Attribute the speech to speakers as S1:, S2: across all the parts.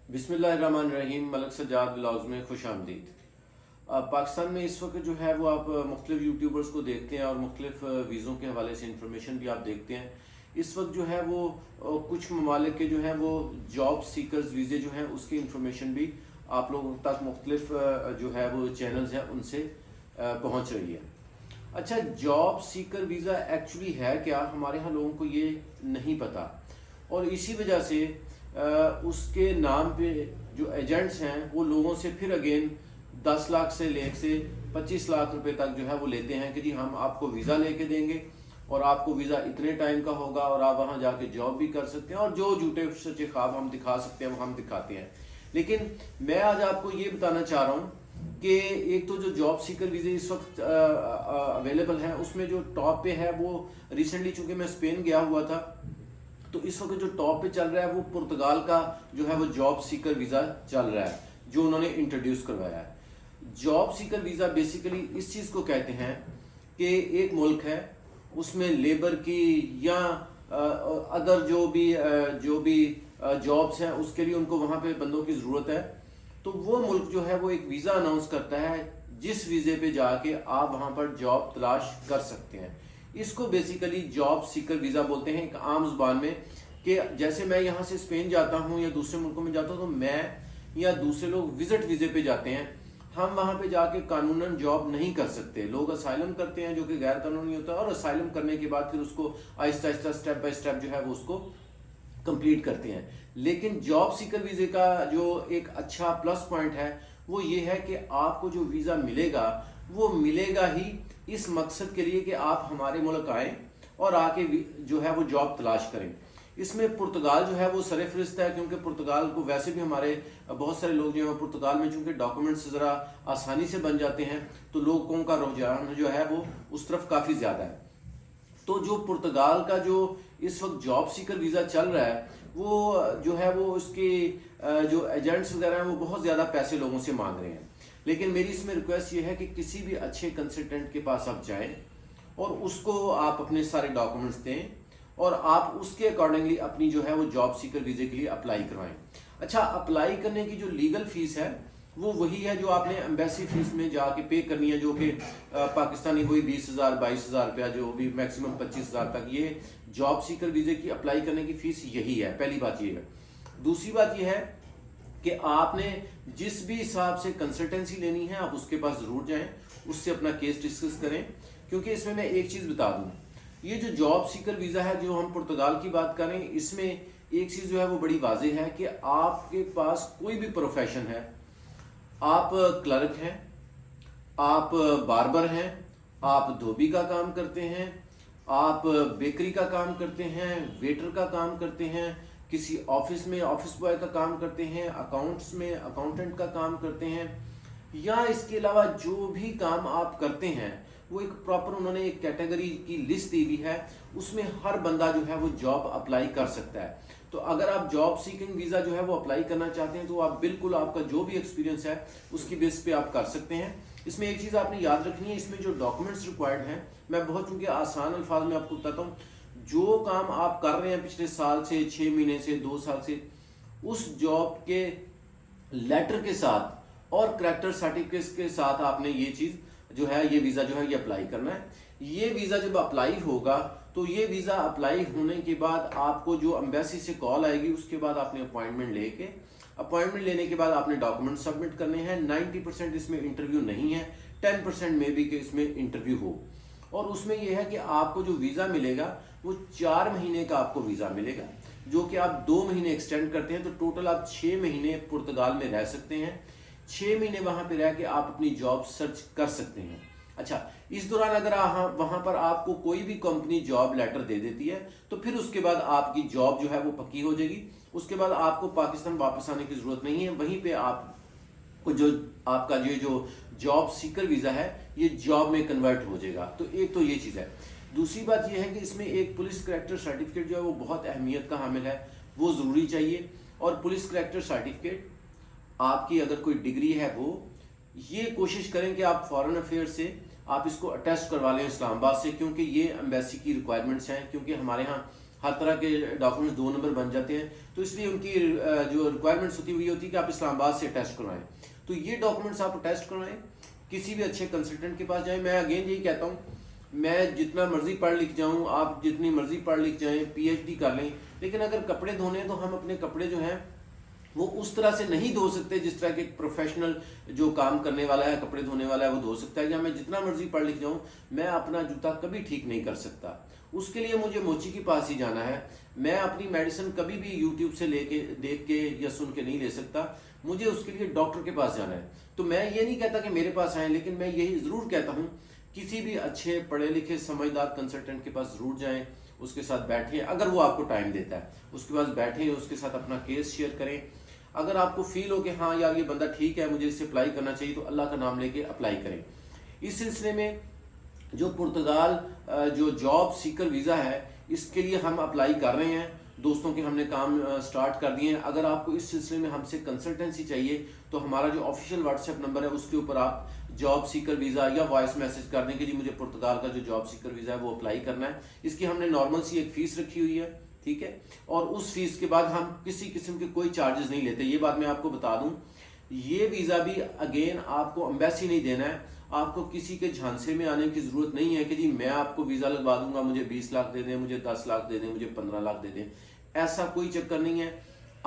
S1: बिस्मिल्लाहिर्रहमानिर्रहीम। मलक सज्जाद ब्लॉग्स में खुश आमदीद। पाकिस्तान में इस वक्त जो है वो आप मुख्तलिफ यूट्यूबर्स को देखते हैं और मुख्तलिफ वीज़ों के हवाले से इंफॉर्मेशन भी आप देखते हैं। इस वक्त जो है वो कुछ ममालिक के जो हैं वो जॉब सीकर्स वीज़े जो हैं उसकी इंफॉर्मेशन भी आप लोगों तक मुख्तलिफ जो है वो चैनल्स हैं उनसे पहुँच रही है। अच्छा, जॉब सीकर वीज़ा एक्चुअली है क्या, हमारे यहाँ लोगों को ये नहीं पता और इसी वजह से उसके नाम पे जो एजेंट्स हैं वो लोगों से फिर अगेन 10 लाख से लेके 25 लाख रुपए तक जो है वो लेते हैं कि जी हम आपको वीज़ा लेके देंगे और आपको वीज़ा इतने टाइम का होगा और आप वहाँ जाके जॉब भी कर सकते हैं और जो झूठे सच्चे ख्वाब हम दिखा सकते हैं वो हम दिखाते हैं। लेकिन मैं आज आपको ये बताना चाह रहा हूँ कि एक तो जो जॉब सीकर वीज़े इस वक्त अवेलेबल हैं उसमें जो टॉप पे है वो रिसेंटली, चूँकि मैं स्पेन गया हुआ था तो इस वक्त जो टॉप पे चल रहा है वो पुर्तगाल का जो है वो जॉब सीकर वीज़ा चल रहा है जो उन्होंने इंट्रोड्यूस करवाया है। जॉब सीकर वीज़ा बेसिकली इस चीज़ को कहते हैं कि एक मुल्क है उसमें लेबर की या अदर जो भी जॉब्स हैं उसके लिए उनको वहाँ पे बंदों की ज़रूरत है, तो वो मुल्क जो है वो एक वीज़ा अनाउंस करता है जिस वीज़े पे जाके आप वहाँ पर जॉब तलाश कर सकते हैं। इसको बेसिकली जॉब सीकर वीज़ा बोलते हैं एक आम जुबान में। कि जैसे मैं यहाँ से स्पेन जाता हूँ या दूसरे मुल्कों में जाता हूँ तो मैं या दूसरे लोग विजिट वीज़े पे जाते हैं, हम वहाँ पे जाके कानूनन जॉब नहीं कर सकते। लोग असाइलम करते हैं जो कि गैर कानूनी होता है और असाइलम करने के बाद फिर उसको Aahista Aahista step by step जो है वो उसको कंप्लीट करते हैं। लेकिन जॉब सीकर वीज़े का जो एक अच्छा प्लस पॉइंट है वो ये है कि आपको जो वीज़ा मिलेगा वो मिलेगा ही इस मकसद के लिए कि आप हमारे मुल्क आएँ और आके जो है वो जॉब तलाश करें। इसमें पुर्तगाल जो है वो सरफहरिस्त है क्योंकि पुर्तगाल को वैसे भी हमारे बहुत सारे लोग जो हैं पुर्तगाल में चूँकि डॉक्यूमेंट्स ज़रा आसानी से बन जाते हैं तो लोगों का रुझान जो है वो उस तरफ काफ़ी ज़्यादा है। तो जो पुर्तगाल का जो इस वक्त जॉब सीकर वीज़ा चल रहा है वो जो है वो उसके जो एजेंट्स वगैरह हैं वो बहुत ज़्यादा पैसे लोगों से मांग रहे हैं। लेकिन मेरी इसमें रिक्वेस्ट ये है कि किसी भी अच्छे कंसल्टेंट के पास आप जाएं और उसको आप अपने सारे डॉक्यूमेंट्स दें और आप उसके अकॉर्डिंगली अपनी जो है वो जॉब सीकर वीज़े के लिए अप्लाई करवाएं। अच्छा, अप्लाई करने की जो लीगल फीस है वो वही है जो आपने एम्बेसी फीस में जाके पे करनी है, जो कि पाकिस्तानी कोई 20,000 22,000 रुपया, जो भी मैक्सिमम 25,000 तक। ये जॉब सीकर वीज़े की अप्लाई करने की फीस यही है। पहली बात ये है। दूसरी बात ये है कि आपने जिस भी हिसाब से कंसल्टेंसी लेनी है आप उसके पास ज़रूर जाएं, उससे अपना केस डिस्कस करें। क्योंकि इसमें मैं एक चीज़ बता दूं, ये जो जॉब सीकर वीज़ा है जो हम पुर्तगाल की बात करें इसमें एक चीज़ जो है वो बड़ी वाज़ेह है कि आपके पास कोई भी प्रोफेशन है, आप क्लर्क हैं, आप बार्बर हैं, आप धोबी का काम करते हैं, आप बेकरी का काम करते हैं, वेटर का काम करते हैं, किसी ऑफिस में ऑफिस बॉय का काम करते हैं, अकाउंट्स में अकाउंटेंट का काम करते हैं, या इसके अलावा जो भी काम आप करते हैं वो एक प्रॉपर उन्होंने एक कैटेगरी की लिस्ट दी हुई है, उसमें हर बंदा जो है वो जॉब अप्लाई कर सकता है। तो अगर आप जॉब सीकिंग वीज़ा जो है वो अप्लाई करना चाहते हैं तो आप बिल्कुल आपका जो भी एक्सपीरियंस है उसकी बेस पे आप कर सकते हैं। इसमें एक चीज़ आपने याद रखनी है, इसमें जो डॉक्यूमेंट्स रिक्वायर्ड हैं मैं बहुत चूँकि आसान अल्फाज में आपको बताता हूँ। जो काम आप कर रहे हैं पिछले साल से, 6 महीने से, 2 साल से, उस जॉब के लेटर के साथ और करैक्टर सर्टिफिकेट के साथ आपने ये चीज़ जो है ये वीज़ा जो है ये अप्लाई करना है। ये वीज़ा जब अप्लाई होगा तो ये वीज़ा अप्लाई होने के बाद आपको जो एम्बेसी से कॉल आएगी उसके बाद आपने अपॉइंटमेंट लेने के बाद आपने डॉक्यूमेंट सबमिट करने हैं। 90% इसमें इंटरव्यू नहीं है, 10% में भी कि इसमें इंटरव्यू हो। और उसमें यह है कि आपको जो वीज़ा मिलेगा वो 4 महीने का आपको वीज़ा मिलेगा, जो कि आप 2 महीने एक्सटेंड करते हैं तो टोटल आप 6 महीने पुर्तगाल में रह सकते हैं। 6 महीने वहां पे रह के आप अपनी जॉब सर्च कर सकते हैं। अच्छा, इस दौरान अगर वहां पर आपको कोई भी कंपनी जॉब लेटर दे देती है तो फिर उसके बाद आपकी जॉब जो है वो पक्की हो जाएगी। उसके बाद आपको पाकिस्तान वापस आने की जरूरत नहीं है, वहीं पे आपको जो आपका ये जो जॉब सीकर वीज़ा है ये जॉब में कन्वर्ट हो जाएगा। तो एक तो ये चीज़ है। दूसरी बात यह है कि इसमें एक पुलिस करैक्टर सर्टिफिकेट जो है वो बहुत अहमियत का हामिल है, वो ज़रूरी चाहिए। और पुलिस करैक्टर सर्टिफिकेट आपकी अगर कोई डिग्री है वो ये कोशिश करें कि आप फॉरेन अफेयर्स से आप इसको अटेस्ट करवा लें इस्लामाबाद से, क्योंकि ये एम्बेसी की रिक्वायरमेंट्स हैं। क्योंकि हमारे यहाँ हर तरह के डॉक्यूमेंट्स 2 नंबर बन जाते हैं। तो इसलिए उनकी जो रिक्वायरमेंट्स होती है वो ये होती है कि आप इस्लामाबाद से टेस्ट करवाएं। तो ये डॉक्यूमेंट्स आप टेस्ट करवाएं, किसी भी अच्छे कंसल्टेंट के पास जाएं। मैं अगेन यही कहता हूँ, मैं जितना मर्जी पढ़ लिख जाऊँ, आप जितनी मर्जी पढ़ लिख जाएं, PhD कर लें, लेकिन अगर कपड़े धोने हैं तो हम अपने कपड़े जो हैं वो उस तरह से नहीं धो सकते जिस तरह के प्रोफेशनल जो काम करने वाला है, कपड़े धोने वाला है, वो धो सकता है। या मैं जितना मर्जी पढ़ लिख जाऊं, मैं अपना जूता कभी ठीक नहीं कर सकता। उसके लिए मुझे मोची के पास ही जाना है। मैं अपनी मेडिसिन कभी भी यूट्यूब से लेके देख के या सुन के नहीं ले सकता, मुझे उसके लिए डॉक्टर के पास जाना है। तो मैं ये नहीं कहता कि मेरे पास आए, लेकिन मैं यही ज़रूर कहता हूँ किसी भी अच्छे पढ़े लिखे समझदार कंसल्टेंट के पास ज़रूर जाएं, उसके साथ बैठें, अगर वो आपको टाइम देता है उसके पास बैठें, उसके साथ अपना केस शेयर करें। अगर आपको फील हो कि हाँ यार ये बंदा ठीक है, मुझे इससे अप्लाई करना चाहिए, तो अल्लाह का नाम लेके अप्लाई करें। इस सिलसिले में जो पुर्तगाल जो जॉब सीकर वीज़ा है, इसके लिए हम अप्लाई कर रहे हैं। दोस्तों के हमने काम स्टार्ट कर दिए हैं। अगर आपको इस सिलसिले में हमसे कंसल्टेंसी चाहिए तो हमारा जो ऑफिशियल व्हाट्सएप नंबर है उसके ऊपर आप जॉब सीकर वीज़ा या वॉइस मैसेज कर दें कि जी मुझे पुर्तगाल का जो जॉब सीकर वीज़ा है वो अप्लाई करना है। इसकी हमने नॉर्मल सी एक फ़ीस रखी हुई है, ठीक है, और उस फीस के बाद हम किसी किस्म के कोई चार्जेस नहीं लेते। ये बात मैं आपको बता दूं, ये वीज़ा भी अगेन आपको एम्बेसी नहीं देना है, आपको किसी के झांसे में आने की ज़रूरत नहीं है कि जी मैं आपको वीज़ा लगवा दूंगा, मुझे 20 लाख दे दें, मुझे 10 लाख दे दें, मुझे 15 लाख दे दें। ऐसा कोई चक्कर नहीं है।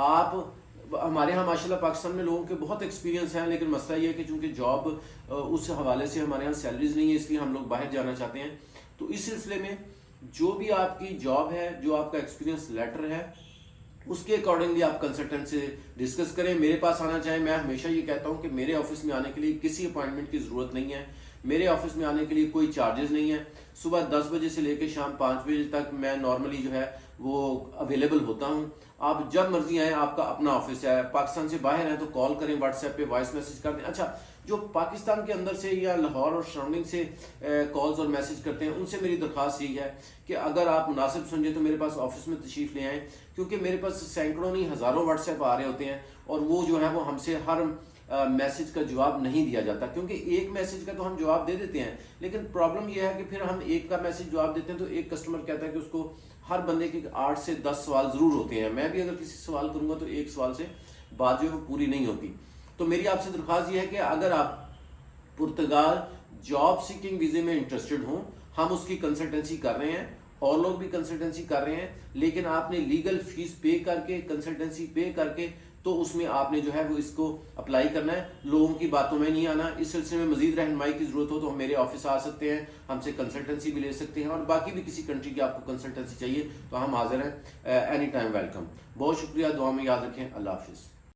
S1: आप हमारे यहाँ माशाल्लाह पाकिस्तान में लोगों के बहुत एक्सपीरियंस हैं, लेकिन मसला ये है कि चूंकि जॉब उस हवाले से हमारे यहाँ सैलरीज नहीं है, इसलिए हम लोग बाहर जाना चाहते हैं। तो इस सिलसिले में जो भी आपकी जॉब है, जो आपका एक्सपीरियंस लेटर है, उसके अकॉर्डिंगली आप कंसल्टेंट से डिस्कस करें। मेरे पास आना चाहें, मैं हमेशा ये कहता हूँ कि मेरे ऑफिस में आने के लिए किसी अपॉइंटमेंट की ज़रूरत नहीं है। मेरे ऑफिस में आने के लिए कोई चार्जेस नहीं है। सुबह 10 बजे से लेकर शाम 5 बजे तक मैं नॉर्मली जो है वो अवेलेबल होता हूँ। आप जब मर्जी आएँ, आपका अपना ऑफिस है। पाकिस्तान से बाहर हैं तो कॉल करें, व्हाट्सएप पे वॉइस मैसेज कर दें। अच्छा, जो पाकिस्तान के अंदर से या लाहौर और सराउंडिंग से कॉल्स और मैसेज करते हैं, उनसे मेरी दरख्वास्त यही है कि अगर आप मुनासिब समझे तो मेरे पास ऑफिस में तशरीफ़ ले आएँ, क्योंकि मेरे पास सैकड़ों नहीं हज़ारों व्हाट्सएप आ रहे होते हैं और वो जो है वो हमसे हर मैसेज का जवाब नहीं दिया जाता। क्योंकि एक मैसेज का तो हम जवाब दे देते हैं, लेकिन प्रॉब्लम यह है कि फिर हम एक का मैसेज जवाब देते हैं तो एक कस्टमर कहता है कि उसको हर बंदे के 8 से 10 सवाल ज़रूर होते हैं। मैं भी अगर किसी सवाल करूँगा तो एक सवाल से बात जो है वो पूरी नहीं होती। तो मेरी आपसे दरख्वास्त ये है कि अगर आप पुर्तगाल जॉब सीकिंग वीज़े में इंटरेस्टेड हों, हम उसकी कंसल्टेंसी कर रहे हैं, और लोग भी कंसल्टेंसी कर रहे हैं, लेकिन आपने लीगल फीस पे करके, कंसल्टेंसी पे करके, तो उसमें आपने जो है वो इसको अप्लाई करना है, लोगों की बातों में नहीं आना। इस सिलसिले में मजीद रहनुमाई की ज़रूरत हो तो हम मेरे ऑफिस आ सकते हैं, हमसे कंसल्टेंसी भी ले सकते हैं, और बाकी भी किसी कंट्री की आपको कंसल्टेंसी चाहिए तो हम हाजिर हैं, एनी टाइम वेलकम। बहुत शुक्रिया, दुआ में याद रखें। अल्लाह हाफिज़।